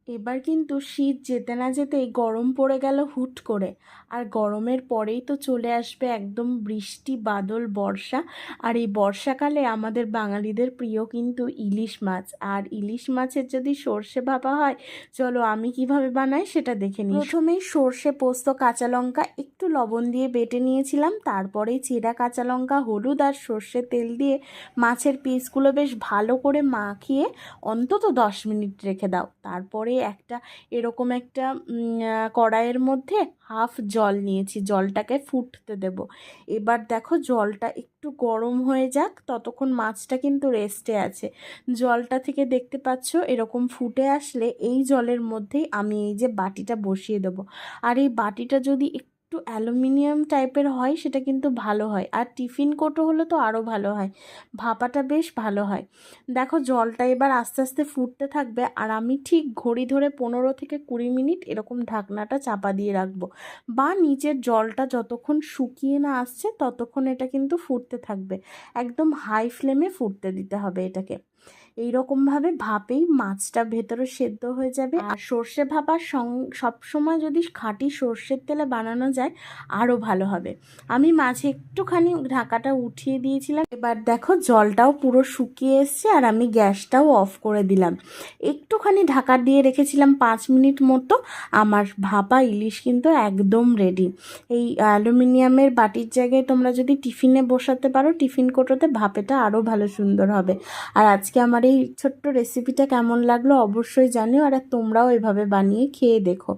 এবার কিন্তু শীত যেতে না যেতেই গরম পড়ে গেল হুট করে। আর গরমের পরেই তো চলে আসবে একদম বৃষ্টি বাদল বর্ষা। আর এই বর্ষাকালে আমাদের বাঙালিদের প্রিয় কিন্তু ইলিশ মাছ। আর ইলিশ মাছের যদি সর্ষে ভাপা হয়, চলো আমি কিভাবে বানাই সেটা দেখে নিই। প্রথমেই সর্ষে, পোস্ত, কাঁচা লঙ্কা একটু লবণ দিয়ে বেটে নিয়েছিলাম। তারপরেই চেরা কাঁচা লঙ্কা, হলুদ আর সর্ষের তেল দিয়ে মাছের পিসগুলো বেশ ভালো করে মাখিয়ে অন্তত 10 মিনিট রেখে দাও। তারপরে এরকম একটা কড়াইয়ের মধ্যে হাফ জল নিয়েছি, জলটাকে ফুটতে দেব। এবার দেখো জলটা একটু গরম হয়ে যাক, ততক্ষণ মাছটা কিন্তু রেস্টে আছে। জলটা থেকে দেখতে পাচ্ছ এরকম ফুটে আসলে এই জলের মধ্যেই আমি এই যে বাটিটা বসিয়ে দেবো। আর এই বাটিটা যদি একটু অ্যালুমিনিয়াম টাইপের হয় সেটা কিন্তু ভালো হয়, আর টিফিন কোটো হলে তো আরও ভালো হয়, ভাপাটা বেশ ভালো হয়। দেখো জলটা এবার আস্তে আস্তে ফুটতে থাকবে, আর আমি ঠিক ঘড়ি ধরে 15 থেকে 20 মিনিট এরকম ঢাকনাটা চাপা দিয়ে রাখবো, বা নিচের জলটা যতক্ষণ শুকিয়ে না আসছে ততক্ষণ এটা কিন্তু ফুটতে থাকবে। একদম হাই ফ্লেমে ফুটতে দিতে হবে এটাকে। এইরকমভাবে ভাপেই মাছটা ভেতরে সেদ্ধ হয়ে যাবে। আর সর্ষে ভাপা সবসময় যদি খাঁটি সর্ষের তেলে বানানো যায় আরও ভালো হবে। আমি মাঝে একটুখানি ঢাকাটা উঠিয়ে দিয়েছিলাম। এবার দেখো জলটাও পুরো শুকিয়ে এসছে, আর আমি গ্যাসটাও অফ করে দিলাম। একটুখানি ঢাকা দিয়ে রেখেছিলাম 5 মিনিট মতো। আমার ভাপা ইলিশ কিন্তু একদম রেডি। এই অ্যালুমিনিয়ামের বাটির জায়গায় তোমরা যদি টিফিনে বসাতে পারো, টিফিন কোটোতে, ভাপেটা আরও ভালো সুন্দর হবে। আর আজকে আমার এই ছোট্ট রেসিপিটা কেমন লাগলো অবশ্যই জানিও, আর তোমরাও এভাবে বানিয়ে খেয়ে দেখো।